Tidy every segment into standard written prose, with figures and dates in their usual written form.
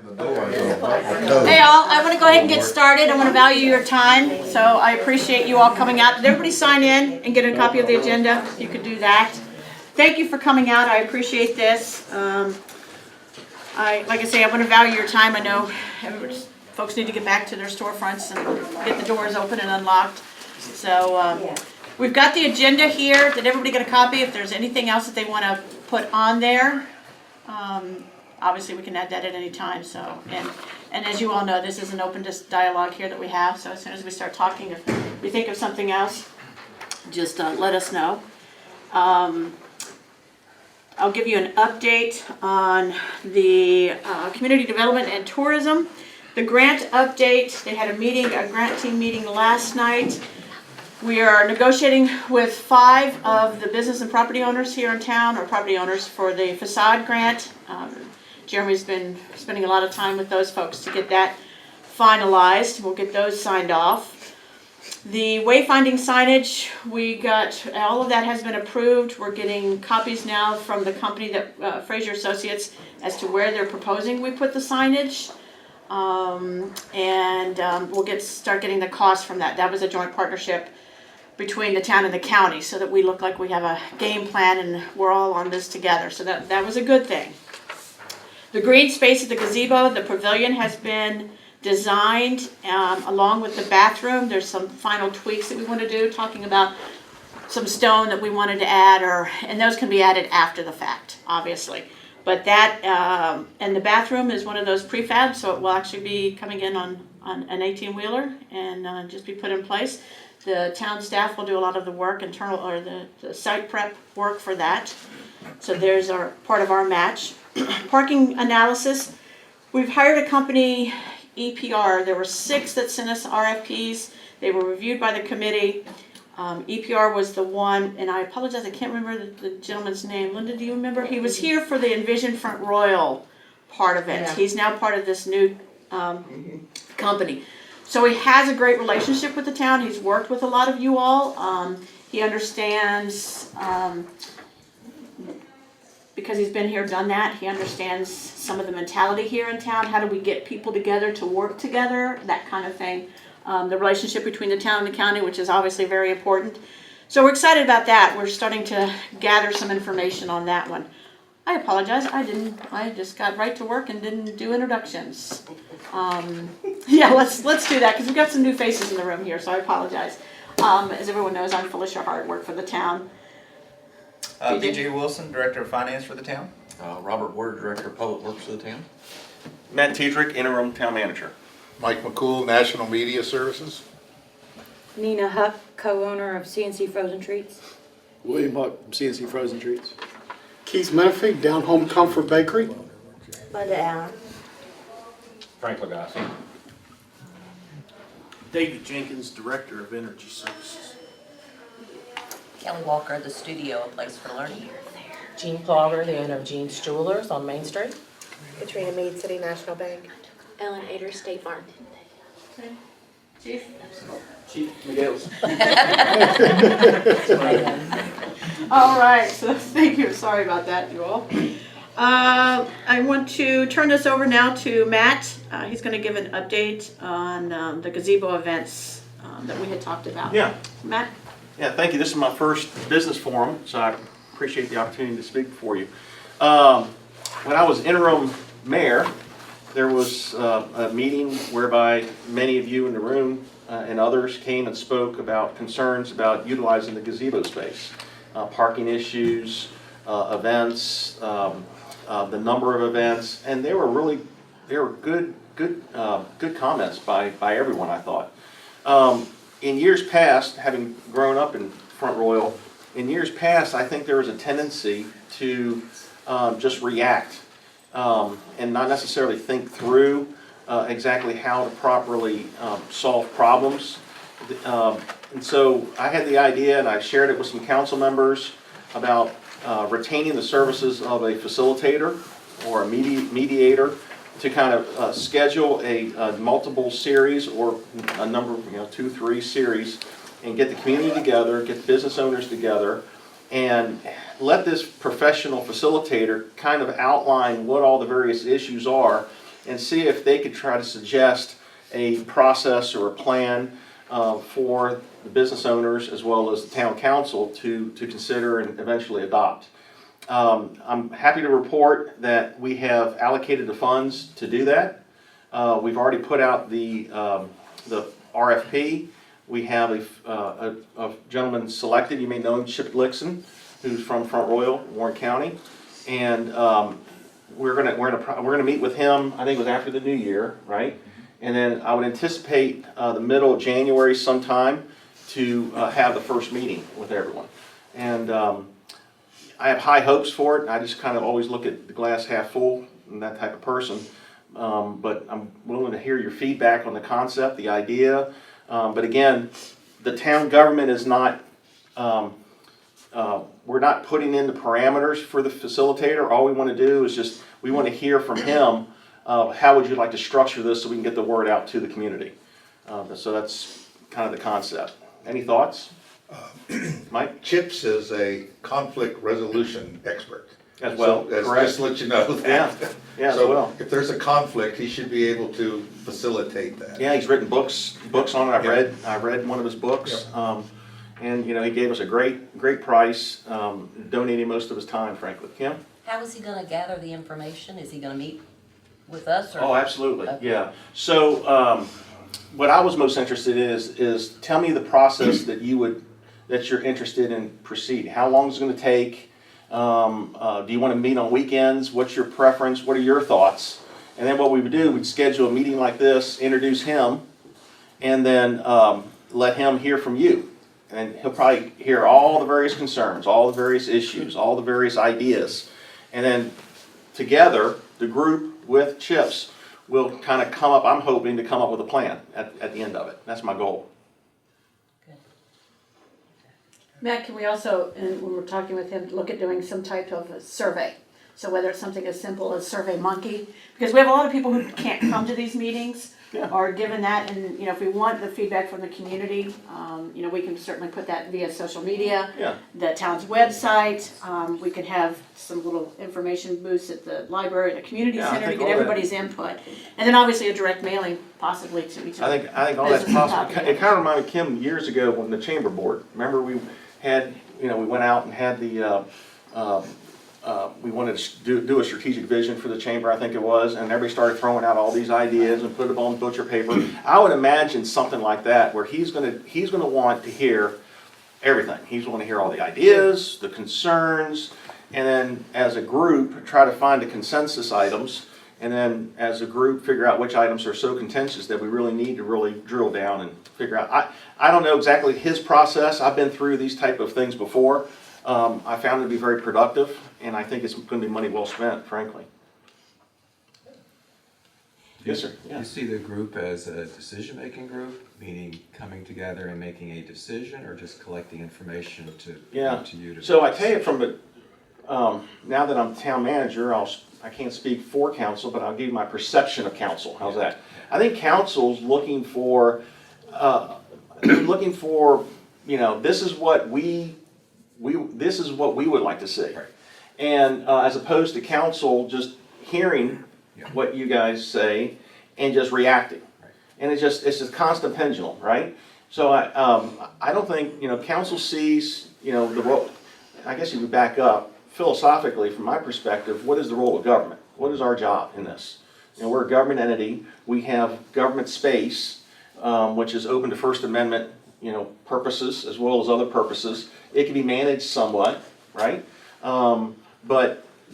Hey all, I want to go ahead and get started. I want to value your time, so I appreciate you all coming out. Did everybody sign in and get a copy of the agenda? If you could do that. Thank you for coming out. I appreciate this. Like I say, I want to value your time. I know folks need to get back to their storefronts and get the doors open and unlocked. So we've got the agenda here. Did everybody get a copy? If there's anything else that they want to put on there, obviously we can add that at any time. So and as you all know, this is an open dialogue here that we have. So as soon as we start talking, if we think of something else, just let us know. I'll give you an update on the community development and tourism. The grant update, they had a grant team meeting last night. We are negotiating with 5 of the business and property owners here in town, or property owners, for the facade grant. Jeremy's been spending a lot of time with those folks to get that finalized. We'll get those signed off. The wayfinding signage, we got, all of that has been approved. We're getting copies now from the company that Fraser Associates as to where they're proposing we put the signage. We'll start getting the cost from that. That was a joint partnership between the town and the county, so that we look like we have a game plan and we're all on this together. So that was a good thing. The green space at the gazebo, the pavilion, has been designed along with the bathroom. There's some final tweaks that we want to do, talking about some stone that we wanted to add, and those can be added after the fact, obviously. But that, and the bathroom is one of those prefabs, so it will actually be coming in on an 18-wheeler and just be put in place. The town staff will do a lot of the work, the site prep work for that. So there's our part of our match. Parking analysis. We've hired a company, EPR. There were 6 that sent us RFPs. They were reviewed by the committee. EPR was the one, and I apologize, I can't remember the gentleman's name. Linda, do you remember? He was here for the Envision Front Royal part of it. Yeah. He's now part of this new company. So he has a great relationship with the town. He's worked with a lot of you all. He understands, because he's been here, done that. He understands some of the mentality here in town. How do we get people together to work together? That kind of thing. The relationship between the town and the county, which is obviously very important. So we're excited about that. We're starting to gather some information on that one. I apologize, I just got right to work and didn't do introductions. Yeah, let's do that, because we've got some new faces in the room here, so I apologize. As everyone knows, I'm Felicia Hart, work for the town. BJ Wilson, Director of Finance for the town. Robert Ward, Director of Public Works for the town. Matt Tederick, Interim Town Manager. Mike McCool, National Media Services. Nina Huck, co-owner of CNC Frozen Treats. William Huck from CNC Frozen Treats. Keith Menifee, Down Home Comfort Bakery. Linda Allen. Frank Lagasse. David Jenkins, Director of Energy Services. Kelly Walker, the studio, a place for learning. Jean Plogger, the owner of Jean's Jewelers on Main Street. Katrina Meade, City National Bank. Ellen Ader, State Farm. Okay. Chief? Chief Miguel's. All right, so thank you. Sorry about that, you all. I want to turn this over now to Matt. He's going to give an update on the gazebo events that we had talked about. Yeah. Matt? Yeah, thank you. This is my first business forum, so I appreciate the opportunity to speak before you. When I was interim mayor, there was a meeting whereby many of you in the room and others came and spoke about concerns about utilizing the gazebo space, parking issues, events, the number of events, and they were good comments by everyone, I thought. In years past, having grown up in Front Royal, in years past, I think there was a tendency to just react and not necessarily think through exactly how to properly solve problems. And so I had the idea, and I shared it with some council members, about retaining the services of a facilitator or a mediator to kind of schedule a multiple series or a number, 2, 3 series, and get the community together, get the business owners together, and let this professional facilitator kind of outline what all the various issues are and see if they could try to suggest a process or a plan for the business owners as well as the town council to consider and eventually adopt. I'm happy to report that we have allocated the funds to do that. We've already put out the RFP. We have a gentleman selected, you may know him, Chip Lixon, who's from Front Royal, Warren County, and we're gonna meet with him. I think it was after the new year, right? And then I would anticipate the middle of January sometime to have the first meeting with everyone. And I have high hopes for it. I just kind of always look at the glass half full and that type of person. But I'm willing to hear your feedback on the concept, the idea. But again, the town government is not, we're not putting in the parameters for the facilitator. All we want to do is just, we want to hear from him, how would you like to structure this so we can get the word out to the community. So that's kind of the concept. Any thoughts? Mike? Chips is a conflict resolution expert. As well, correct. Just to let you know that. Yeah, as So well. if there's a conflict, he should be able to facilitate that. Yeah, he's written books on it. I read one of his books. And, you know, he gave us a great price, donating most of his time, frankly. Kim? How is he gonna gather the information? Is he gonna meet with us or? Oh, absolutely, Okay. yeah. So, what I was most interested in is tell me the process that you're interested in proceeding. How long is it gonna take? Do you wanna meet on weekends? What's your preference? What are your thoughts? And then what we would do, we'd schedule a meeting like this, introduce him, and then let him hear from you. And he'll probably hear all the various concerns, all the various issues, all the various ideas. And then together, the group with Chips will kind of come up, I'm hoping to come up with a plan at the end of it. That's my goal. Matt, can we also, and when we're talking with him, look at doing some type of a survey? So whether it's something as simple as Survey Monkey, because we have a lot of people who can't come to these meetings, or given that, and you know, if we want the feedback from the community, you know, we can certainly put that via social media, the town's website. We can have some little information booths at the library, the community center to get everybody's input, and then obviously a direct mailing possibly to each. I think all that's possible. It kind of reminded Kim years ago when the chamber board. Remember we had, you know, we went out and had the. We wanted to do a strategic vision for the chamber, I think it was, and everybody started throwing out all these ideas and put it on butcher paper. I would imagine something like that where he's gonna want to hear everything. He's going to hear all the ideas, the concerns, and then as a group try to find the consensus items, and then as a group figure out which items are so contentious that we really need to really drill down and figure out. I don't know exactly his process. I've been through these type of things before. I found it to be very productive, and I think it's going to be money well spent, frankly. Yes, sir. Do you see the group as a decision-making group, meaning coming together and making a decision, or just collecting information to you? To so I tell you from the, now that I'm town manager, I can't speak for council, but I'll give you my perception of council. How's that? I think council's looking for, you know, this is what we would like to see. Right. And as opposed to council just hearing what you guys say and just reacting. Right. And it's just constant pendulum, right? So I don't think, you know, council sees, you know, the role. I guess you would back up philosophically from my perspective. What is the role of government? What is our job in this? You know, we're a government entity. We have government space, which is open to First Amendment, you know, purposes as well as other purposes. It can be managed somewhat, right?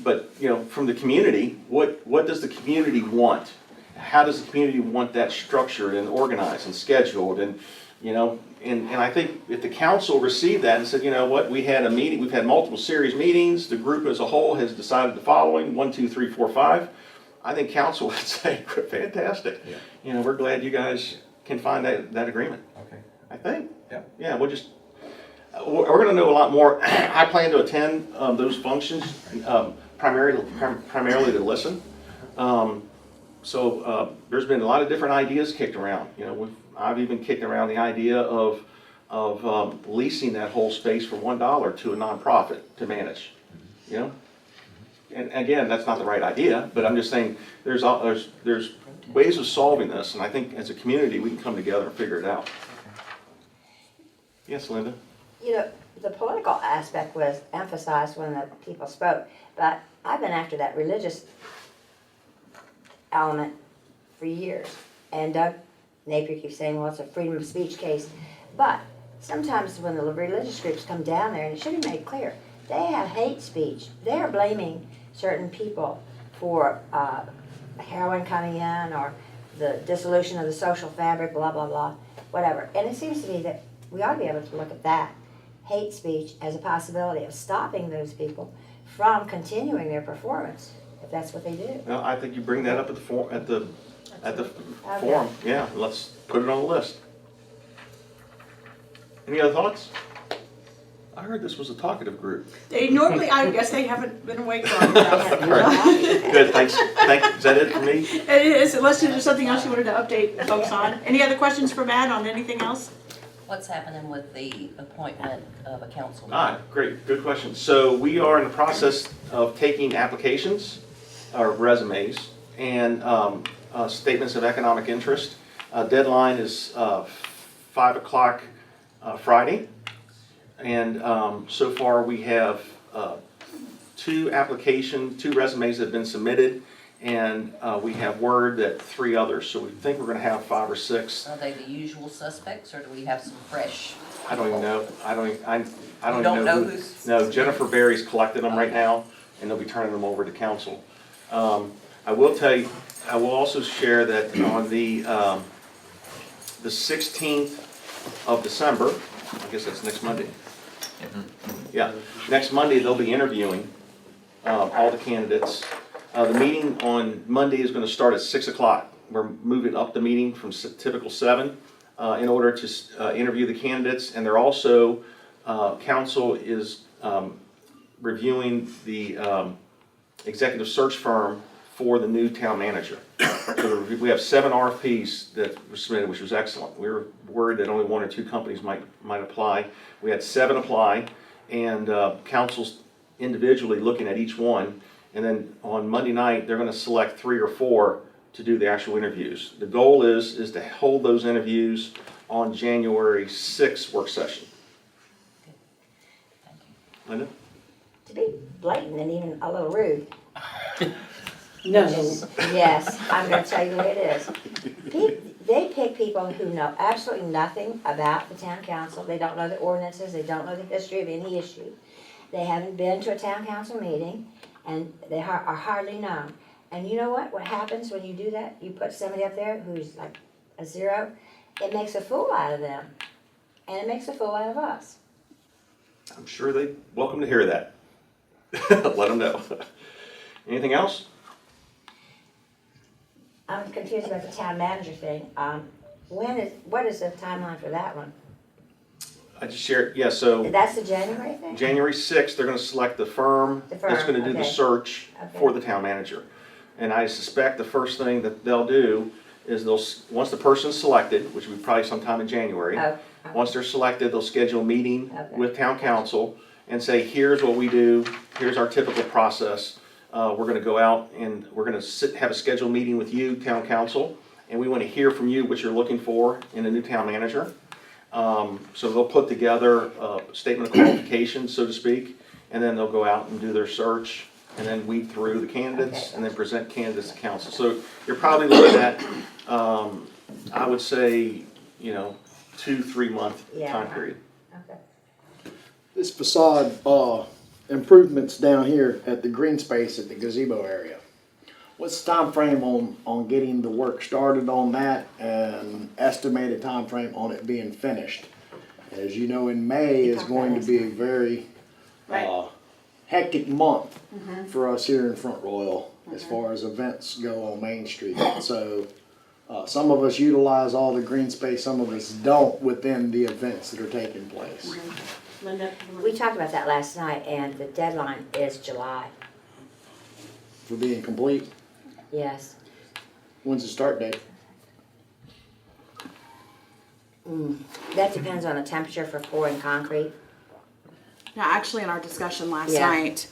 But you know, from the community, what does the community want? How does the community want that structured and organized and scheduled? And you know, and I think if the council received that and said, you know what, we had a meeting, we've had multiple series meetings, the group as a whole has decided the following, 1, 2, 3, 4, 5. I think council would say, fantastic. Yeah. You know, we're glad you guys can find that agreement. Okay. I think. Yeah. Yeah, we'll just. We're going to know a lot more. I plan to attend those functions primarily to listen. So there's been a lot of different ideas kicked around. You know, I've even kicked around the idea of leasing that whole space for $1 to a nonprofit to manage. You know, And again, that's not the right idea, but I'm just saying, there's ways of solving this, and I think as a community, we can come together and figure it out. Yes, Linda? You know, the political aspect was emphasized when the people spoke, but I've been after that religious element for years. And Doug Napier keeps saying, well, it's a freedom of speech case. But sometimes when the religious groups come down there, and it should be made clear, they have hate speech. They're blaming certain people for heroin coming in or the dissolution of the social fabric, blah, blah, blah, whatever. And it seems to me that we ought to be able to look at that hate speech as a possibility of stopping those people from continuing their performance, if that's what they do. Well, I think you bring that up at the forum. Yeah, let's put it on the list. Any other thoughts? I heard this was a talkative group. They normally, I guess they haven't been awake long enough. Good, thanks. Is that it for me? It is, unless there's something else you wanted to update folks on. Any other questions for Matt on anything else? What's happening with the appointment of a council member? Ah, great, good question. So we are in the process of taking applications, or resumes, and statements of economic interest. Deadline is 5 o'clock Friday. And so far we have two resumes that have been submitted, and we have word that 3 others. So we think we're going to have 5 or 6. Are they the usual suspects, or do we have some fresh? I don't even know. I don't You don't know who's? No, Jennifer Berry's collecting them right now, and they'll be turning them over to council. I will tell you, I will also share that on the 16th of December, I guess that's next Monday. Yeah, next Monday they'll be interviewing all the candidates. The meeting on Monday is going to start at 6 o'clock. We're moving up the meeting from typical 7 in order to interview the candidates, and they're also, council is reviewing the executive search firm for the new town manager. So we have 7 RFPs that were submitted, which was excellent. We were worried that only 1 or 2 companies might apply. We had 7 apply, and council's individually looking at each one. And then on Monday night, they're going to select 3 or 4 to do the actual interviews. The goal is to hold those interviews on January 6th work session. Linda? To be blatant and even a little rude. No. Yes, I'm going to tell you the way it is. They pick people who know absolutely nothing about the town council. They don't know the ordinances. They don't know the history of any issue. They haven't been to a town council meeting, and they are hardly known. And you know what? What happens when you do that? You put somebody up there who's like a 0. It makes a fool out of them, and it makes a fool out of us. I'm sure they're welcome to hear that. Let them know. Anything else? I'm confused about the town manager thing. What is the timeline for that one? I just shared, yeah, so That's the January thing? January 6th, they're going to select the firm that's going to do the okay. search for the town manager. And I suspect the first thing that they'll do is once the person's selected, which will be probably sometime in January, once they're selected, they'll schedule a meeting with town council and say, here's what we do, here's our typical process. We're going to go out and we're going to have a scheduled meeting with you, town council, and we want to hear from you what you're looking for in a new town manager. So they'll put together a statement of qualifications, so to speak, and then they'll go out and do their search and then weed through the candidates and then present candidates to council. So you're probably looking at, I would say, 2-3 month time period. Okay. This facade improvements down here at the green space at the gazebo area. What's the time frame on getting the work started on that and estimated time frame on it being finished? As you know, in May is going to be a very hectic month for us here in Front Royal as far as events go on Main Street. So some of us utilize all the green space, some of us don't within the events that are taking place. Linda? We talked about that last night, and the deadline is July. For being complete, Yes. when's the start date? That depends on the temperature for pouring concrete. Now, actually, in our discussion last Yeah. night,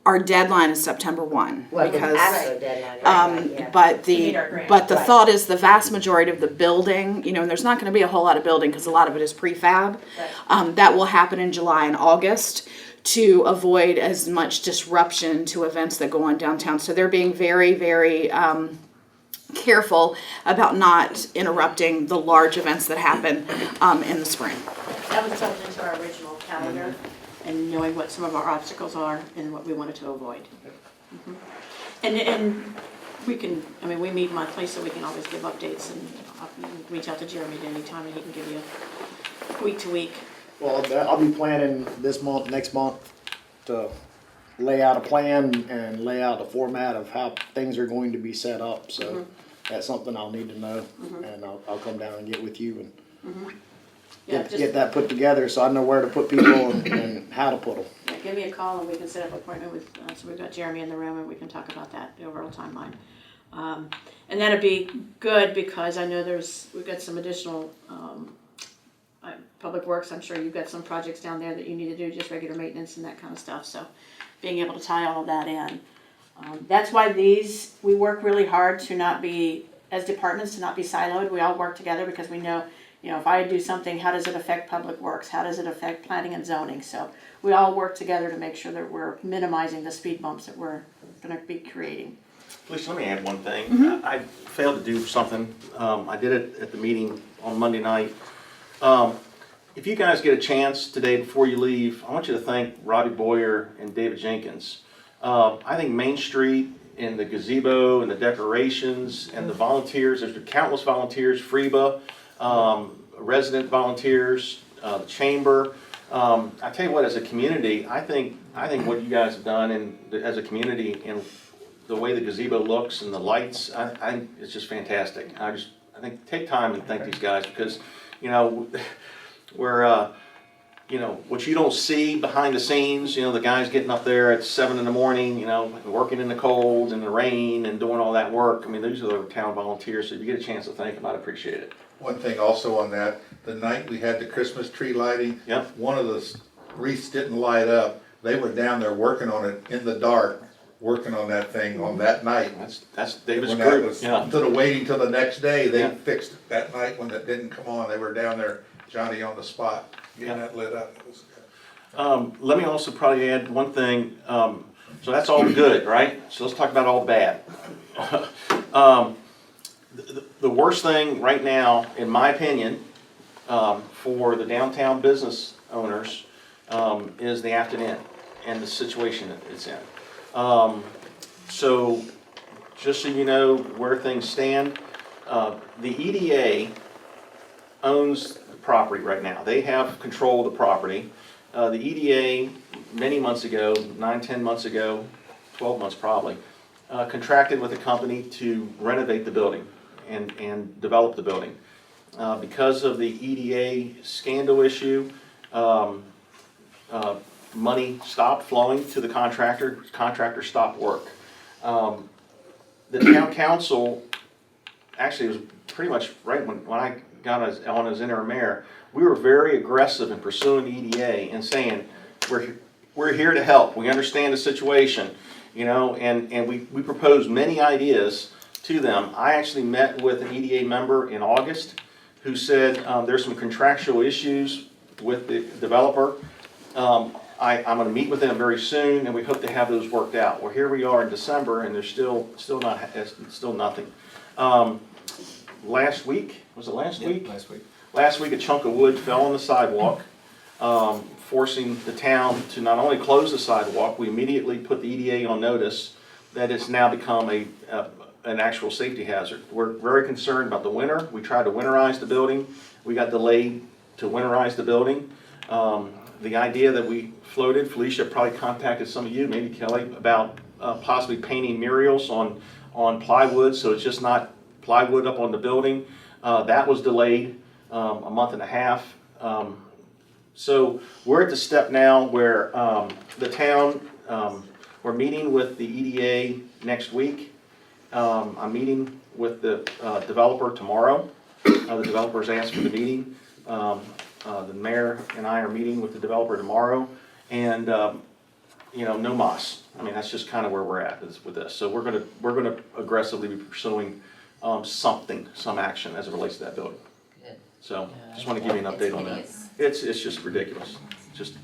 our deadline is September 1. Well, the because, absolute deadline, right, yeah. But To meet our grant. but the Right. thought is the vast majority of the building, you know, and there's not going to be a whole lot of building because a lot of it is prefab. That will happen in July and August to avoid as much disruption to events that go on downtown. So they're being very, very careful about not interrupting the large events that happen in the spring. That was built into our original calendar and knowing what some of our obstacles are and what we wanted to avoid. Mhm. And we can, I mean, we meet monthly, so we can always give updates and reach out to Jeremy at any time and he can give you week to week. Well, I'll be planning this month, next month, to lay out a plan and lay out a format of how things are going to be set up, so that's something I'll need to know, and I'll come down and get with you and get that put together, so I know where to put people and how to put them. Yeah, give me a call and we can set up an appointment with, so we've got Jeremy in the room and we can talk about that, the overall timeline. And that'd be good because I know we've got some additional, Public Works, I'm sure you've got some projects down there that you need to do, just regular maintenance and that kind of stuff, so being able to tie all of that in. That's why we work really hard to not be, as departments, to not be siloed. We all work together because we know, you know, if I do something, how does it affect Public Works? How does it affect planning and zoning? So we all work together to make sure that we're minimizing the speed bumps that we're gonna be creating. Felicia, let me add one thing. I failed to do something. I did it at the meeting on Monday night. If you guys get a chance today before you leave, I want you to thank Robbie Boyer and David Jenkins. I think Main Street and the gazebo and the decorations and the volunteers, there's countless volunteers, FREBA, resident volunteers, the chamber. I tell you what, as a community, I think what you guys have done as a community and the way the gazebo looks and the lights, it's just fantastic. I think take time and thank these guys because, you know, we're, you know, what you don't see behind the scenes, you know, the guys getting up there at 7 in the morning, you know, working in the cold and the rain and doing all that work. I mean, these are the town volunteers, so if you get a chance to thank them, I'd appreciate it. One thing also on that, the night we had the Christmas tree lighting, one of the wreaths didn't light up. They were down there working on it in the dark, working on that thing on that night. That's David's When that group. was, instead of waiting till the next day, they fixed it that night when it didn't come on. They were down there, Johnny on the spot, getting that lit up. It was good. Let me also probably add one thing. So that's all good, right? So let's talk about all the bad. The worst thing right now, in my opinion, for the downtown business owners is the Afton Inn and the situation that it's in. So just so you know where things stand, the EDA owns the property right now. They have control of the property. The EDA, many months ago, 9-10 months ago, 12 months probably, contracted with a company to renovate the building and develop the building. Because of the EDA scandal issue, money stopped flowing to the contractor. Contractor stopped work. The town council, actually it was pretty much right when I got on as interim mayor, we were very aggressive in pursuing the EDA and saying, we're here to help. We understand the situation, you know, and we proposed many ideas to them. I actually met with an EDA member in August who said there's some contractual issues with the developer. I'm going to meet with them very soon, and we hope to have those worked out. Well, here we are in December, and there's still nothing. Last week, was it last week? Last week. Last week, a chunk of wood fell on the sidewalk, forcing the town to not only close the sidewalk, we immediately put the EDA on notice that it's now become an actual safety hazard. We're very concerned about the winter. We tried to winterize the building. We got delayed to winterize the building. The idea that we floated, Felicia probably contacted some of you, maybe Kelly, about possibly painting murals on plywood, so it's just not plywood up on the building. That was delayed a month and a half. So we're at the step now where the town, we're meeting with the EDA next week. I'm meeting with the developer tomorrow. The developer's asked for the meeting. The mayor and I are meeting with the developer tomorrow, and no moss. I mean, that's just kind of where we're at with this. So we're gonna aggressively be pursuing some action as it relates to that building. Good. So just want to give you an update on that. It's just ridiculous. Just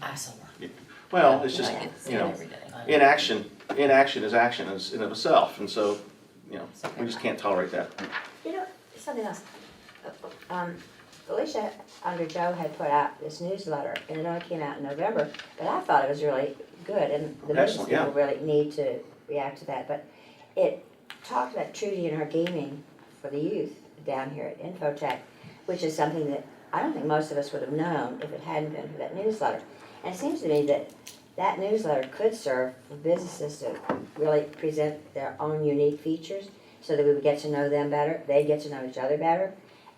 well, it's just inaction is action in of itself, and so we just can't tolerate that. Something else. Felicia under Joe had put out this newsletter, and it only came out in November, but I thought it was really good, and the business people really need to react to that. But it talked about Trudy and her gaming for the youth down here at Infotech, which is something that I don't think most of us would have known if it hadn't been for that newsletter. And it seems to me that that newsletter could serve for businesses to really present their own unique features so that we would get to know them better, they'd get to know each other better,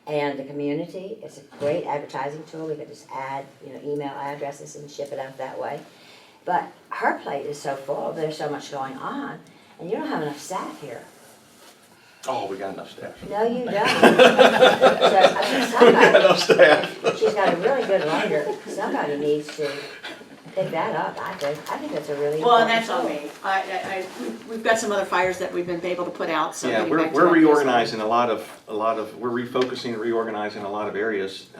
and the community. It's a great advertising tool. We could just add, email addresses and ship it out that way. But her plate is so full, there's so much going on, and you don't have enough staff here. Oh, we got enough staff. No, you don't. So, We got enough staff. She's got a really good writer. Somebody needs to pick that up, I think that's a really Well, and important that's on me. We've got some other fires that we've been able to put out, so. Yeah, getting back to we're that reorganizing we're refocusing and reorganizing a lot of areas.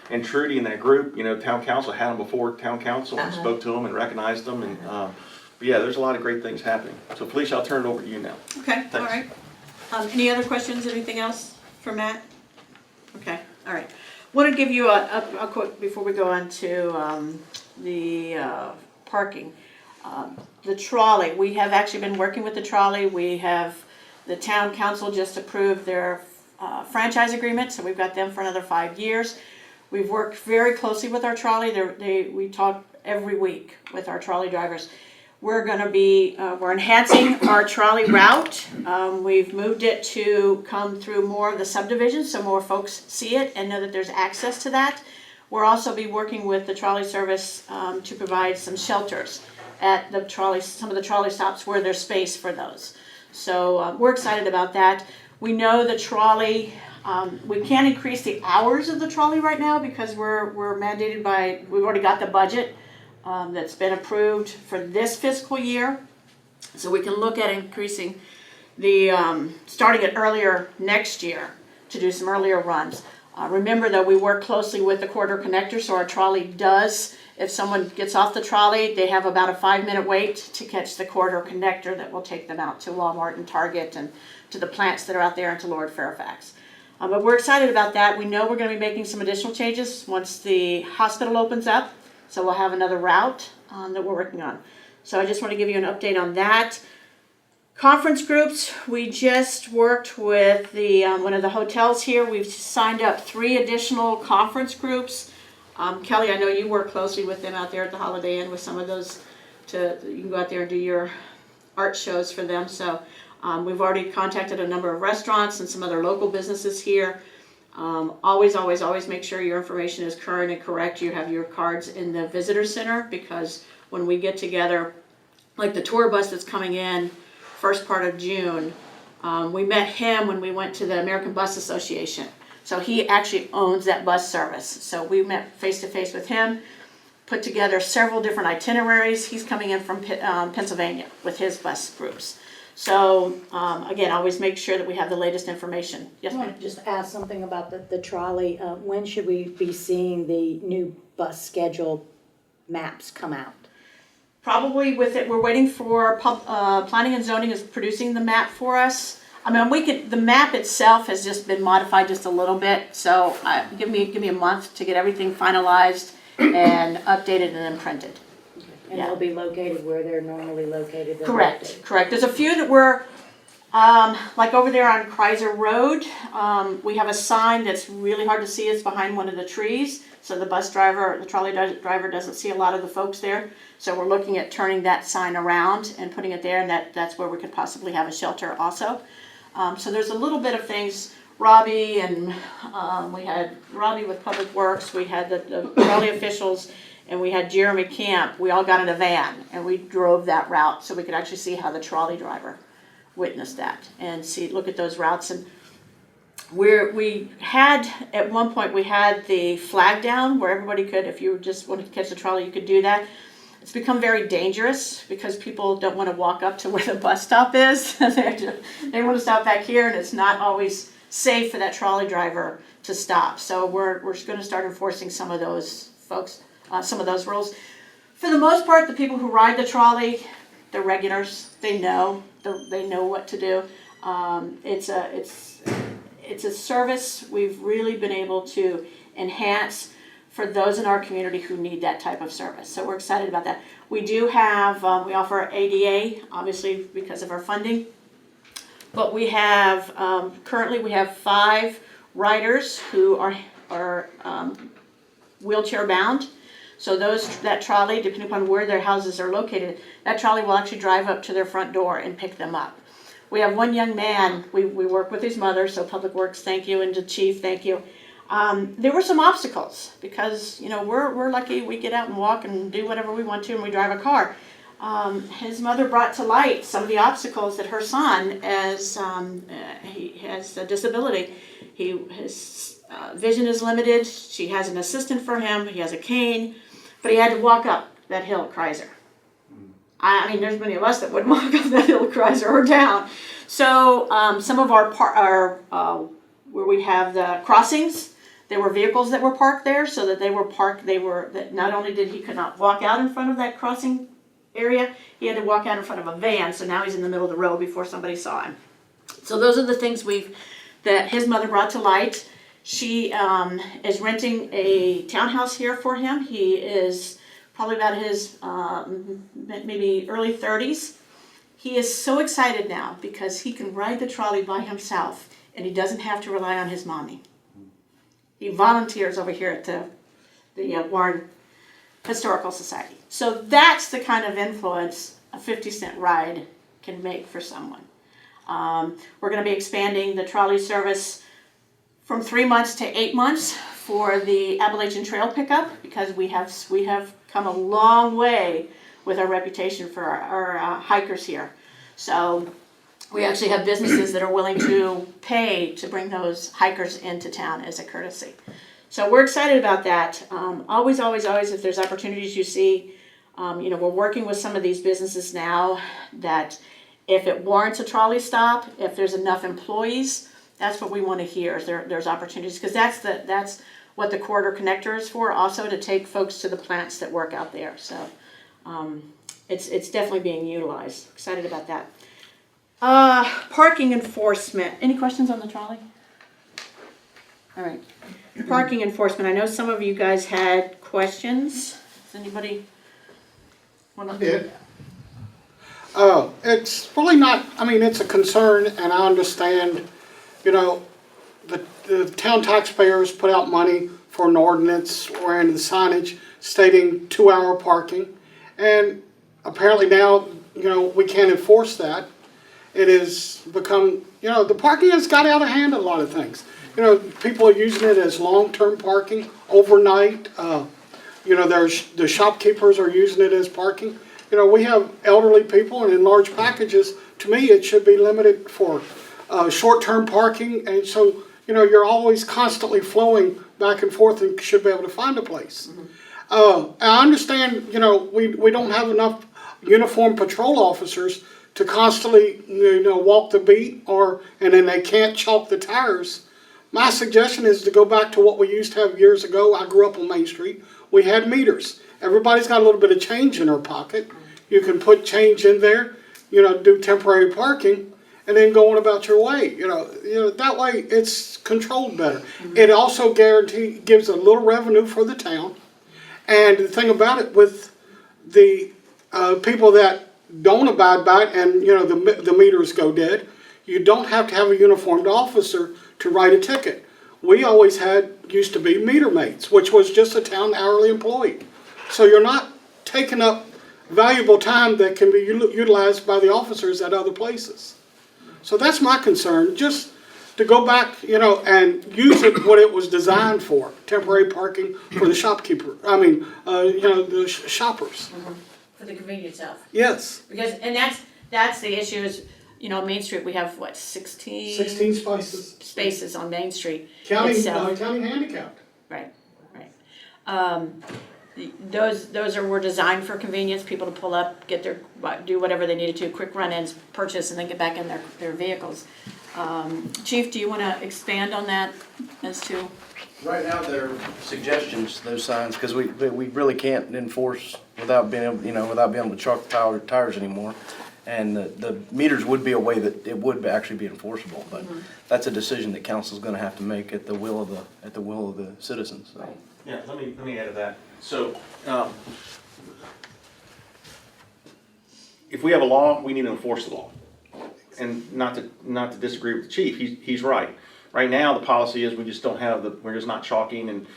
And Trudy and that group, town council had them before town council and spoke to them and recognized them. And but yeah, there's a lot of great things happening. So Felicia, I'll turn it over to you now. Okay, Thanks. all right. Any other questions, anything else for Matt? Okay, all right. Want to give you a quick, before we go on to the parking. The trolley, we have actually been working with the trolley. We have, the town council just approved their franchise agreement, so we've got them for another 5 years. We've worked very closely with our trolley. We talk every week with our trolley drivers. We're going to be, we're enhancing our trolley route. We've moved it to come through more of the subdivisions so more folks see it and know that there's access to that. We'll also be working with the trolley service to provide some shelters at the trolley, some of the trolley stops where there's space for those. So we're excited about that. We know the trolley, we can't increase the hours of the trolley right now because we're mandated by, we've already got the budget that's been approved for this fiscal year. So we can look at increasing the, starting it earlier next year to do some earlier runs. Remember though, we work closely with the corridor connector, so our trolley does, if someone gets off the trolley, they have about a 5-minute wait to catch the corridor connector that will take them out to Walmart and Target and to the plants that are out there and to Lord Fairfax. But we're excited about that. We know we're going to be making some additional changes once the hospital opens up, so we'll have another route that we're working on. So I just want to give you an update on that. Conference groups, we just worked with the one of the hotels here. We've signed up 3 additional conference groups. Kelly, I know you work closely with them out there at the Holiday Inn with some of those. You can go out there and do your art shows for them. So we've already contacted a number of restaurants and some other local businesses here. Always make sure your information is current and correct. You have your cards in the visitor center, because when we get together, like the tour bus that's coming in first part of June, we met him when we went to the American Bus Association. So he actually owns that bus service. So we met face to face with him, put together several different itineraries. He's coming in from Pennsylvania with his bus groups. So again, always make sure that we have the latest information. Yes, I ma'am? want to just ask something about the trolley. When should we be seeing the new bus schedule maps come out? Probably with it, we're waiting for planning and zoning is producing the map for us. I mean, the map itself has just been modified just a little bit, so give me a month to get everything finalized and updated and then printed. And they'll be located where they're normally located? Correct. There's a few that were, like over there on Kreiser Road, we have a sign that's really hard to see. It's behind one of the trees, so the trolley driver doesn't see a lot of the folks there. So we're looking at turning that sign around and putting it there, and that's where we could possibly have a shelter also. So there's a little bit of things. Robbie and we had Robbie with Public Works, we had the trolley officials, and we had Jeremy Camp. We all got in a van and we drove that route so we could actually see how the trolley driver witnessed that and look at those routes. And we had, at one point, we had the flag down where everybody could, if you just wanted to catch the trolley, you could do that. It's become very dangerous because people don't want to walk up to where the bus stop is. They want to stop back here, and it's not always safe for that trolley driver to stop. So we're going to start enforcing some of those folks, some of those rules. For the most part, the people who ride the trolley, they're regulars. They know what to do. It's a service we've really been able to enhance for those in our community who need that type of service. So we're excited about that. We do have, we offer ADA, obviously because of our funding, but we have, currently we have 5 riders who are wheelchair bound. So that trolley, depending upon where their houses are located, that trolley will actually drive up to their front door and pick them up. We have one young man, we work with his mother, so Public Works, thank you, and the chief, thank you. There were some obstacles because, we're lucky we get out and walk and do whatever we want to and we drive a car. His mother brought to light some of the obstacles that her son, as he has a disability, his vision is limited, she has an assistant for him, he has a cane, but he had to walk up that hill at Kreiser. I mean, there's many of us that wouldn't walk up that hill at Kreiser or down. So some of our where we have the crossings, there were vehicles that were parked there, so that they were parked. That not only could not walk out in front of that crossing area, he had to walk out in front of a van. So now he's in the middle of the road before somebody saw him. So those are the things that his mother brought to light. She is renting a townhouse here for him. He is probably about his maybe early 30s. He is so excited now because he can ride the trolley by himself and he doesn't have to rely on his mommy. He volunteers over here at the Warren Historical Society. So that's the kind of influence a 50-cent ride can make for someone. We're going to be expanding the trolley service from 3 months to 8 months for the Appalachian Trail pickup because we have come a long way with our reputation for our hikers here. So we actually have businesses that are willing to pay to bring those hikers into town as a courtesy. So we're excited about that. Always, if there's opportunities you see, we're working with some of these businesses now that if it warrants a trolley stop, if there's enough employees, that's what we want to hear. There's opportunities because that's what the corridor connector is for, also to take folks to the plants that work out there. So it's definitely being utilized. Excited about that. Parking enforcement. Any questions on the trolley? All right. Parking enforcement. I know some of you guys had questions. Does anybody want to? I did. It's really not, it's a concern, and I understand, the town taxpayers put out money for an ordinance or in the signage stating 2-hour parking, and apparently now, we can't enforce that. It has become, the parking has got out of hand in a lot of things. People are using it as long-term parking, overnight. The shopkeepers are using it as parking. We have elderly people, and in large packages, to me, it should be limited for short-term parking. And so, you're always constantly flowing back and forth and should be able to find a place. I understand, we don't have enough uniformed patrol officers to constantly, walk the beat, and then they can't chalk the tires. My suggestion is to go back to what we used to have years ago. I grew up on Main Street. We had meters. Everybody's got a little bit of change in their pocket. You can put change in there, do temporary parking, and then go on about your way. That way it's controlled better. It also gives a little revenue for the town. And the thing about it, with the people that don't abide by it, and the meters go dead, you don't have to have a uniformed officer to write a ticket. We always used to be meter maids, which was just a town hourly employee. So you're not taking up valuable time that can be utilized by the officers at other places. So that's my concern, just to go back, and use it what it was designed for, temporary parking for the shopkeeper. The shoppers. For the convenience of. Yes. And that's the issue is, Main Street, we have 16 spaces on Main Street. Counting handicapped. Right. were designed for convenience, people to pull up, get their, do whatever they needed to, quick run-ins, purchase, and then get back in their vehicles. Chief, do you want to expand on that as to? Right now, they're suggestions, those signs, because we really can't enforce without being able, without being able to chalk the tires anymore. And the meters would be a way that it would actually be enforceable, but that's a decision that council's gonna have to make at the will of the citizens, so. Right. Yeah, let me add to that. So, if we have a law, we need to enforce the law. And not to disagree with the chief, he's right. Right now, the policy is we just don't have we're just not chalking, and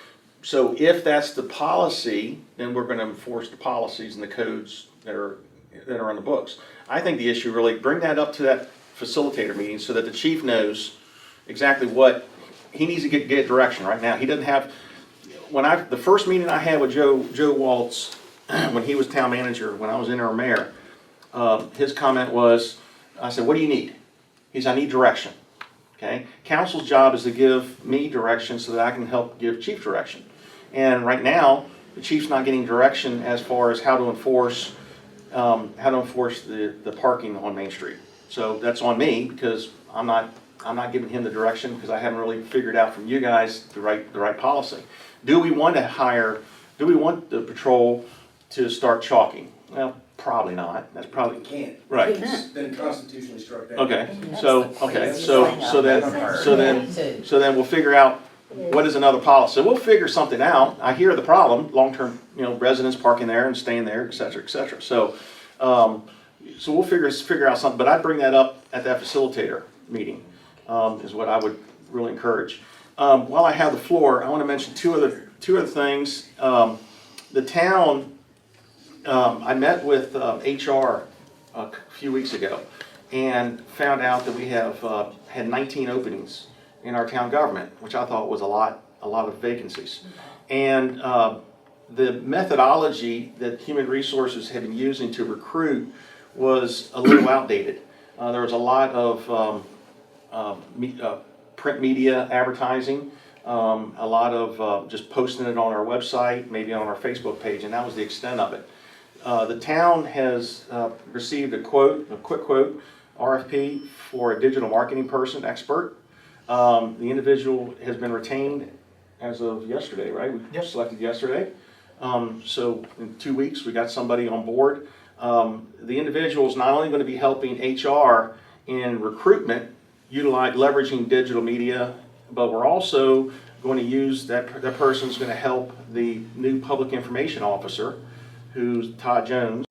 so if that's the policy, then we're gonna enforce the policies and the codes that are on the books. I think the issue really, bring that up to that facilitator meeting so that the chief knows exactly what he needs to get direction right now. He doesn't have, the first meeting I had with Joe Waltz, when he was town manager, when I was interim mayor, his comment was, I said, what do you need? He said, I need direction. Okay? Council's job is to give me direction so that I can help give chief direction. And right now, the chief's not getting direction as far as how to enforce the parking on Main Street. So that's on me because I'm not giving him the direction because I haven't really figured out from you guys the right policy. Do we want the patrol to start chalking? Well, probably not. That's probably. We can't. Right. It's been constitutionally struck down. Okay. So then we'll figure out what is another policy. We'll figure something out. I hear the problem, long-term, residents parking there and staying there, et cetera, et cetera. So we'll figure out something, but I'd bring that up at that facilitator meeting, is what I would really encourage. While I have the floor, I want to mention two other things. The town, I met with HR a few weeks ago and found out that we have had 19 openings in our town government, which I thought was a lot of vacancies. And the methodology that human resources have been using to recruit was a little outdated. There was a lot of print media advertising, a lot of just posting it on our website, maybe on our Facebook page, and that was the extent of it. The town has received a quick quote, RFP for a digital marketing person, expert. The individual has been retained as of yesterday, right? We selected yesterday. So in 2 weeks, we got somebody on board. The individual is not only going to be helping HR in recruitment, leveraging digital media, but we're also going to use that person's going to help the new public information officer, who's Todd Jones,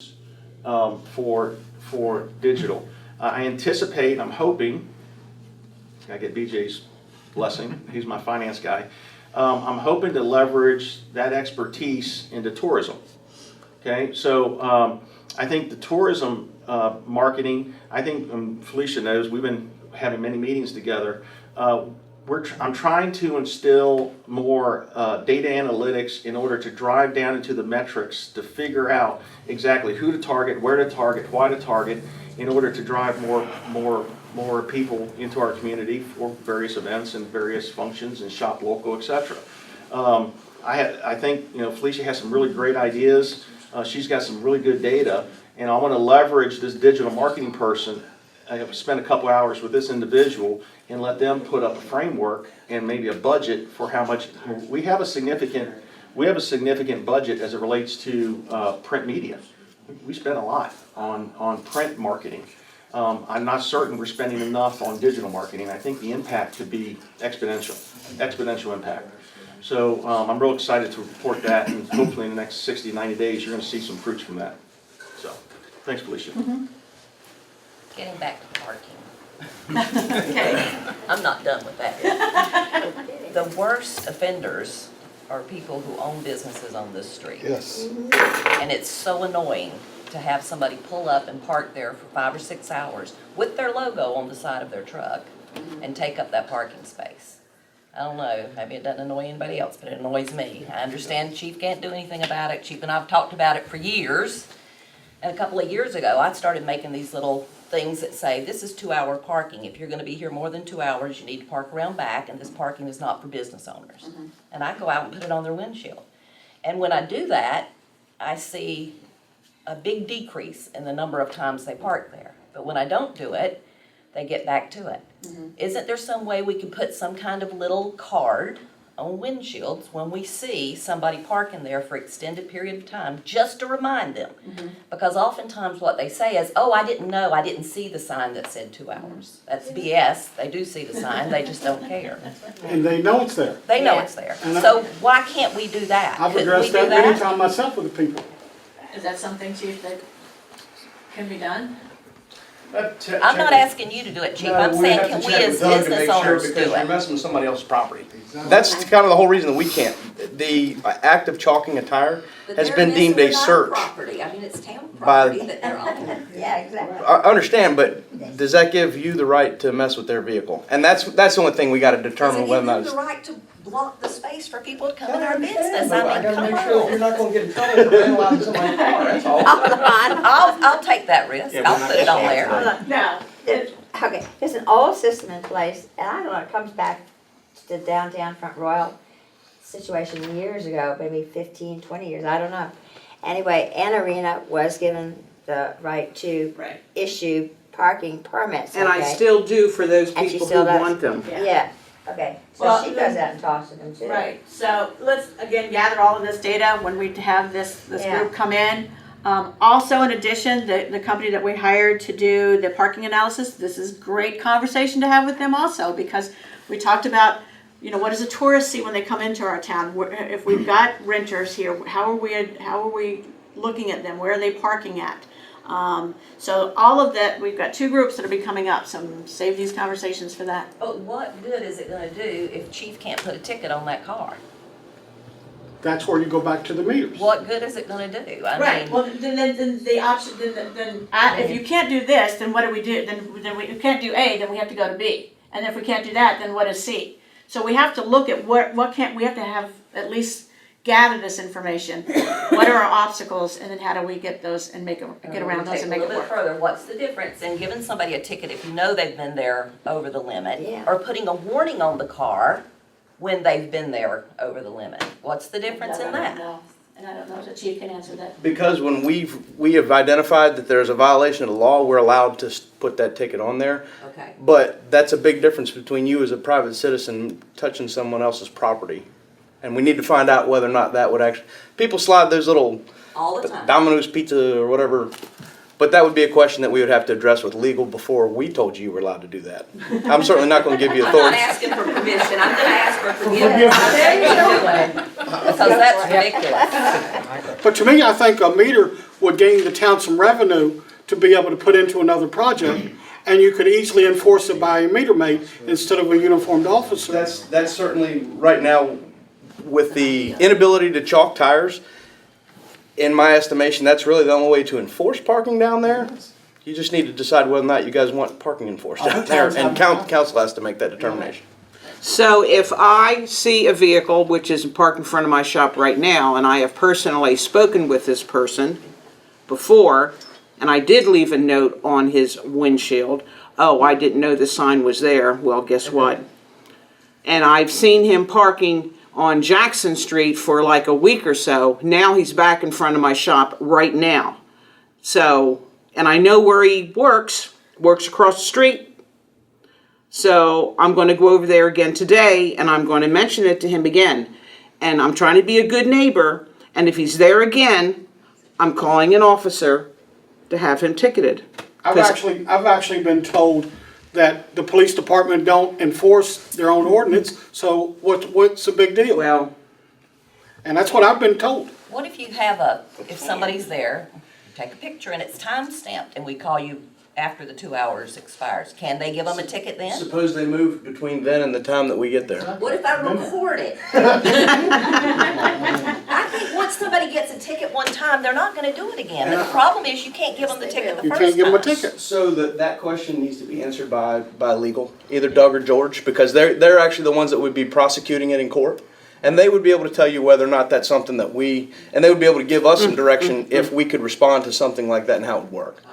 for digital. I anticipate, I'm hoping, I get BJ's blessing, he's my finance guy. I'm hoping to leverage that expertise into tourism. Okay, so I think the tourism marketing, I think Felicia knows, we've been having many meetings together. I'm trying to instill more data analytics in order to drive down into the metrics to figure out exactly who to target, where to target, why to target, in order to drive more people into our community for various events and various functions and shop local, etc. I think Felicia has some really great ideas. She's got some really good data, and I want to leverage this digital marketing person. I have spent a couple hours with this individual and let them put up a framework and maybe a budget for how much we have a significant budget as it relates to print media. We spend a lot on print marketing. I'm not certain we're spending enough on digital marketing. I think the impact could be exponential impact. So I'm real excited to report that, and hopefully in the next 60, 90 days, you're going to see some fruits from that. So, thanks, Felicia. Getting back to parking. Okay. I'm not done with that. The worst offenders are people who own businesses on this street. Yes. And it's so annoying to have somebody pull up and park there for 5 or 6 hours with their logo on the side of their truck and take up that parking space. I don't know, maybe it doesn't annoy anybody else, but it annoys me. I understand Chief can't do anything about it. Chief and I have talked about it for years. And a couple of years ago, I started making these little things that say, this is 2-hour parking. If you're going to be here more than 2 hours, you need to park around back, and this parking is not for business owners. And I go out and put it on their windshield. And when I do that, I see a big decrease in the number of times they park there. But when I don't do it, they get back to it. Isn't there some way we can put some kind of little card on windshields when we see somebody parking there for extended period of time, just to remind them? Because oftentimes what they say is, oh, I didn't know, I didn't see the sign that said 2 hours. That's BS. They do see the sign, they just don't care. And they know it's there. They know it's there. So why can't we do that? I've Couldn't we addressed do that many times myself with the people. Is that something, Chief, that can be done? I'm not asking you to do it, Chief. I'm saying, can we as business owners do Because you're it? messing with somebody else's property. That's kind of the whole reason that we can't. The act of chalking a tire has been deemed a search. Property. I mean, it's town By- property that they're on. Yeah, exactly. I understand, but does that give you the right to mess with their vehicle? And that's the only thing we gotta determine whether or not Does it it's. give them the right to block the space for people to come in our business? I mean, gotta come make sure that you're on. not gonna get in trouble for vandalizing somebody's car, that's all. I'll take that risk. Yeah, we're I'll not put it on gonna there. Hold on. No. Okay, there's an old system in place, and I don't know, it comes back to the downtown Front Royal situation years ago, maybe 15, 20 years, I don't know. Anyway, Ann Arena was given the right to issue parking permits, And I okay? still do for those And she people still who does. want them. Yeah, okay, so Well, she goes out and talks to them too. Right, so let's, again, gather all of this data when we have this Yeah. group come in. Also, in addition, the company that we hired to do the parking analysis, this is great conversation to have with them also, because we talked about, you know, what does a tourist see when they come into our town? If we've got renters here, how are we looking at them? Where are they parking at? So all of that, we've got 2 groups that'll be coming up, so save these conversations for that. But what good is it gonna do if Chief can't put a ticket on that car? That's where you go back to the meters. What good is it gonna do? I Right, mean, well, then the option, then if you can't do this, then what do we do? Then we can't do A, then we have to go to B. And if we can't do that, then what is C? So we have to look at we have to have at least gather this information. What are our obstacles, and then how do we get those and get around those and make it Take a little work? bit further, what's the difference in giving somebody a ticket if you know they've been there over the limit? Yeah. Or putting a warning on the car when they've been there over the limit? What's the difference in that? And I don't know if the chief can answer that. Because when we have identified that there's a violation of the law, we're allowed to put that ticket on there. Okay. But that's a big difference between you as a private citizen touching someone else's property. And we need to find out whether or not that would actually, people slide those little All the time. Domino's pizza or whatever. But that would be a question that we would have to address with legal before we told you were allowed to do that. I'm certainly not going to give you I'm not authority. asking for permission, I'm gonna ask for forgiveness. Because that's ridiculous. But to me, I think a meter would gain the town some revenue to be able to put into another project, and you could easily enforce it by a meter maid instead of a uniformed officer. That's certainly, right now, with the inability to chalk tires, in my estimation, that's really the only way to enforce parking down there. You just need to decide whether or not you guys want parking enforced down there, and council has to make that determination. So if I see a vehicle which is parked in front of my shop right now, and I have personally spoken with this person before, and I did leave a note on his windshield, oh, I didn't know the sign was there, well, guess what? And I've seen him parking on Jackson Street for like a week or so. Now he's back in front of my shop right now. So, and I know where he works across the street. So I'm going to go over there again today, and I'm going to mention it to him again. And I'm trying to be a good neighbor, and if he's there again, I'm calling an officer to have him ticketed. I've actually been told that the police department don't enforce their own ordinance, so what's the big deal? Well, and that's what I've been told. What if you have if somebody's there, you take a picture and it's time stamped and we call you after the 2 hours expires, can they give them a ticket then? Suppose they move between then and the time that we get there. What if I record it? I think once somebody gets a ticket one time, they're not gonna do it again. And the problem is you can't give them the ticket the first time. You can't give them a ticket. So that question needs to be answered by legal, either Doug or George, because they're actually the ones that would be prosecuting it in court. And they would be able to tell you whether or not that's something that and they would be able to give us some direction if we could respond to something like that and how it would work.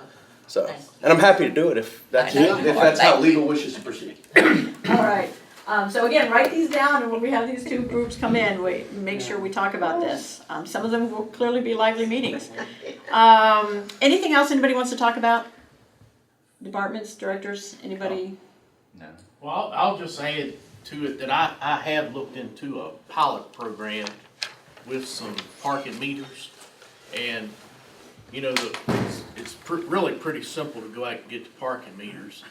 So, and I'm happy to do it if that's how legal wishes to proceed. All right, So again, write these down, and when we have these two groups come in, we make sure we talk about this. Some of them will clearly be lively meetings. Anything else anybody wants to talk about? Departments, directors, anybody? No. Well, I'll just add to it that I have looked into a pilot program with some parking meters. And, you know, it's really pretty simple to go out and get the parking meters.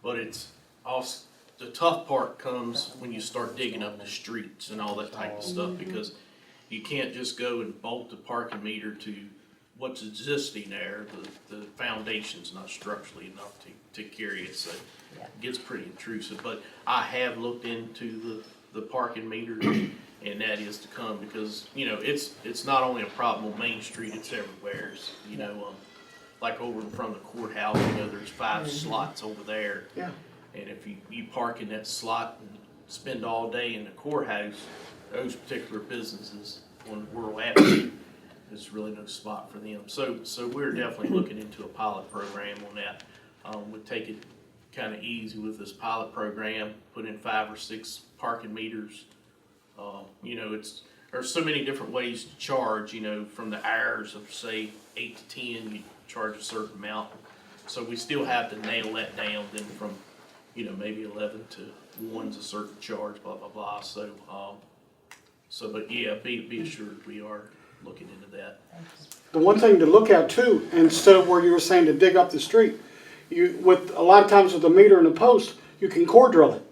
But it's also, the tough part comes when you start digging up the streets and all that type of stuff, because you can't just go and bolt the parking meter to what's existing there. The foundation's not structurally enough to carry it, so it gets pretty intrusive. But I have looked into the parking meter, and that is to come, because, you know, it's not only a problem on Main Street, it's everywhere. You know, like over in front of the courthouse, you know, there's 5 slots over there. Yeah. And if you park in that slot and spend all day in the courthouse, those particular businesses on Rural Avenue, there's really no spot for them. So we're definitely looking into a pilot program on that. We'll take it kind of easy with this pilot program, put in 5 or 6 parking meters. You know, there's so many different ways to charge, you know, from the hours of say 8 to 10, you charge a certain amount. So we still have to nail that down. Then from, you know, maybe 11 to 1's a certain charge, blah, blah, blah. So, but yeah, be assured we are looking into that. The one thing to look at too, instead of where you were saying to dig up the street, with a lot of times with the meter and the post, you can core drill it.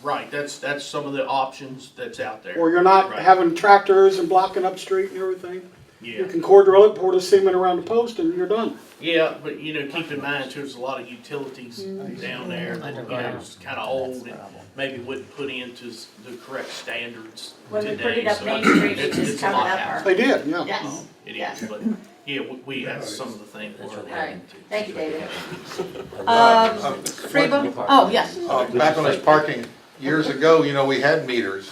Right, that's some of the options that's out there. Or you're not Right. having tractors and blocking up street and everything. Yeah. You can core drill it, pour the cement around the post, and you're done. Yeah, but you know, keep in mind too, there's a lot of utilities down there that, you know, it's kind of old and maybe wouldn't put into the correct standards When we today. put it up So Main Street, it's it just a covered lot up higher. our. They did, yeah. Yes. It is, but yeah, we have some of the things we're looking Alright, into. thank you, David. Freebo? Oh, yes. Back on this parking, years ago, you know, we had meters,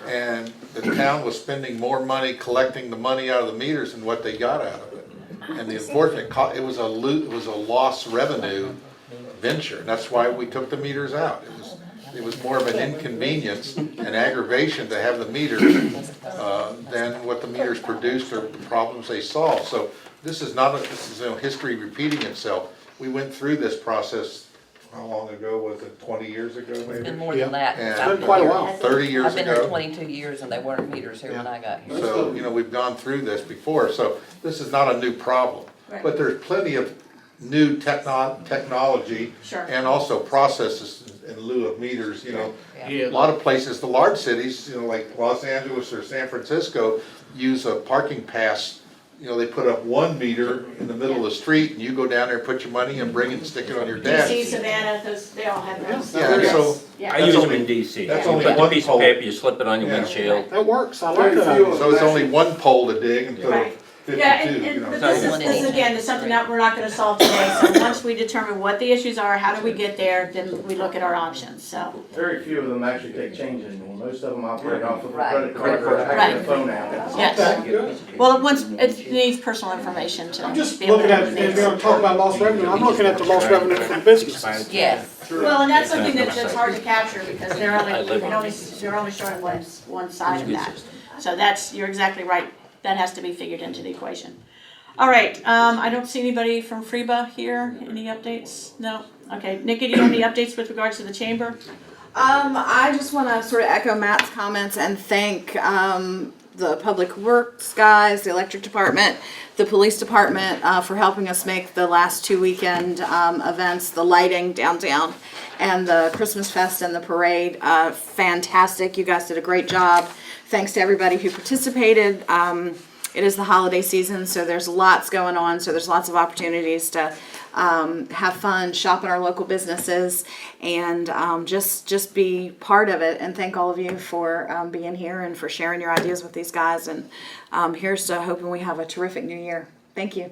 and the town was spending more money collecting the money out of the meters than what they got out of it. And the enforcement, it was a loss revenue venture, and that's why we took the meters out. It was more of an inconvenience and aggravation to have the meters than what the meters produced or the problems they solved. So this is history repeating itself. We went through this process. How long ago was it? 20 years ago, maybe? It's been more than that. And I've been quite a while. 30 years I've been here ago. 22 years and they weren't meters here when I got here. So, you know, we've gone through this before, so this is not a new problem. Right. But there's plenty of new technology Sure. and also processes in lieu of meters, you know. Yeah. A lot of places, the large cities, you know, like Los Angeles or San Francisco, use a parking pass. You know, they put up 1 meter in the middle of the street, and you go down there, put your money in, bring it and stick it on your dash. DC, Savannah, those, they all have those. Yeah, Yes. so- Yeah. I use them in DC. That's You only put the one piece of pole. paper, you slip it on your Yeah. windshield. That works, I like that idea. So it's only 1 pole to dig instead Right. of Yeah, 52, you and know. but this is again, is something that we're not gonna solve today, so once we determine what the issues are, how do we get there, then we look at our options, so. Very few of them actually take change anymore. Most of them operate off of a Right. credit card or Right. actually a phone app. Yes. Well, once, it needs personal information to I'm just be able looking to at, do if things. you're gonna talk about lost revenue, I'm looking at the lost revenue for the businesses. Yes. Well, and that's something that's hard to capture, because they're only showing one side of that. So you're exactly right, that has to be figured into the equation. All right, I don't see anybody from FREBA here. Any updates? No? Okay, Nikki, do you have any updates with regards to the chamber? I just want to sort of echo Matt's comments and thank the public works guys, the electric department, the police department for helping us make the last 2 weekend events, the lighting downtown, and the Christmas fest and the parade. Fantastic. You guys did a great job. Thanks to everybody who participated. It is the holiday season, so there's lots going on. So there's lots of opportunities to have fun, shop at our local businesses, and just be part of it. And thank all of you for being here and for sharing your ideas with these guys. And here's to hoping we have a terrific new year. Thank you.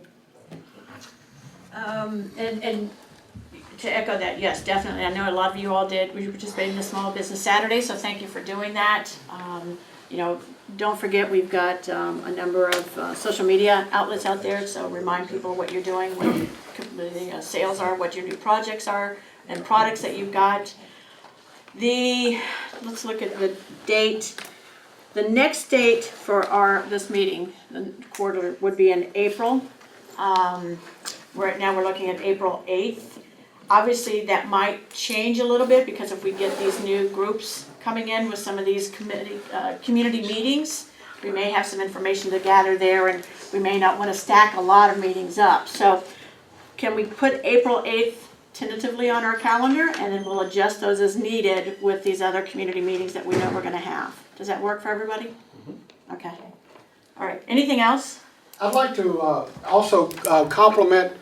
And to echo that, yes, definitely. I know a lot of you all did. We participated in the Small Business Saturday, so thank you for doing that. You know, don't forget we've got a number of social media outlets out there, so remind people what you're doing, what the sales are, what your new projects are, and products that you've got. Let's look at the date. The next date for this meeting, the quarter, would be in April. Right now, we're looking at April 8th. Obviously, that might change a little bit, because if we get these new groups coming in with some of these community meetings, we may have some information to gather there, and we may not want to stack a lot of meetings up. So can we put April 8th tentatively on our calendar, and then we'll adjust those as needed with these other community meetings that we know we're going to have? Does that work for everybody? Okay. All right. Anything else? I'd like to also compliment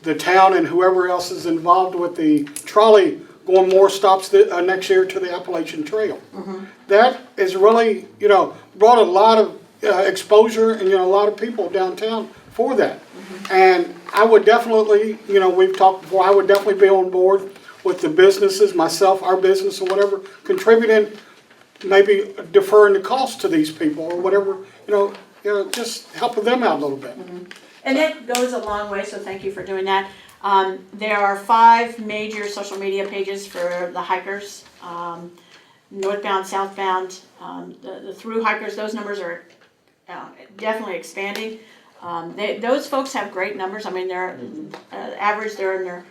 the town and whoever else is involved with the trolley going more stops next year to the Appalachian Trail. That is really, brought a lot of exposure and, a lot of people downtown for that. And I would definitely, we've talked before, I would definitely be on board with the businesses, myself, our business or whatever, contributing, maybe deferring the cost to these people or whatever, just helping them out a little bit. And that goes a long way, so thank you for doing that. There are 5 major social media pages for the hikers, northbound, southbound, the through hikers. Those numbers are definitely expanding. Those folks have great numbers. I mean, they're average, they're in their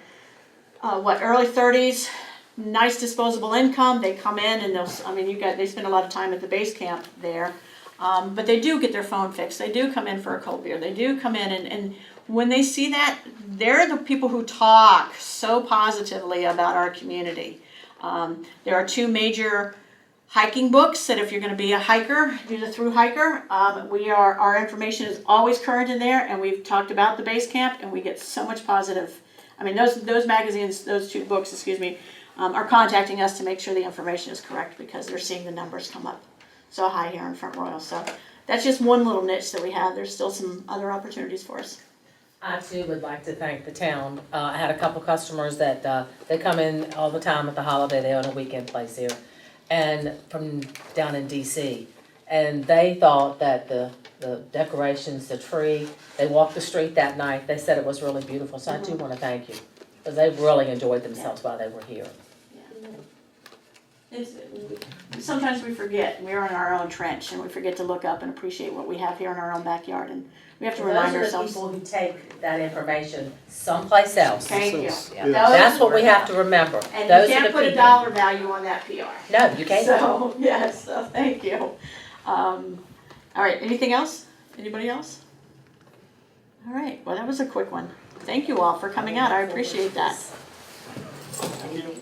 early 30s. Nice disposable income. They come in and they spend a lot of time at the base camp there. But they do get their phone fixed. They do come in for a cold beer. They do come in and when they see that, they're the people who talk so positively about our community. There are 2 major hiking books that if you're going to be a hiker, you're the through hiker. Our information is always current in there, and we've talked about the base camp, and we get so much positive. I mean, those magazines, those 2 books, are contacting us to make sure the information is correct, because they're seeing the numbers come up so high here in Front Royal. So that's just one little niche that we have. There's still some other opportunities for us. I too would like to thank the town. I had a couple customers that they come in all the time at the holiday. They own a weekend place here, and from down in DC. And they thought that the decorations, the tree, they walked the street that night. They said it was really beautiful. So I do want to thank you, because they really enjoyed themselves while they were here. Sometimes we forget. We're in our own trench, and we forget to look up and appreciate what we have here in our own backyard. And we have to remind ourselves. Those are the people who take that information someplace else. Thank you. Yeah. That's what we have to remember. And those you can't put a dollar value on that PR. No, you can't. So, yes, so thank you. All right, anything else? Anybody else? All right, well, that was a quick one. Thank you all for coming out. I appreciate that. Thank you.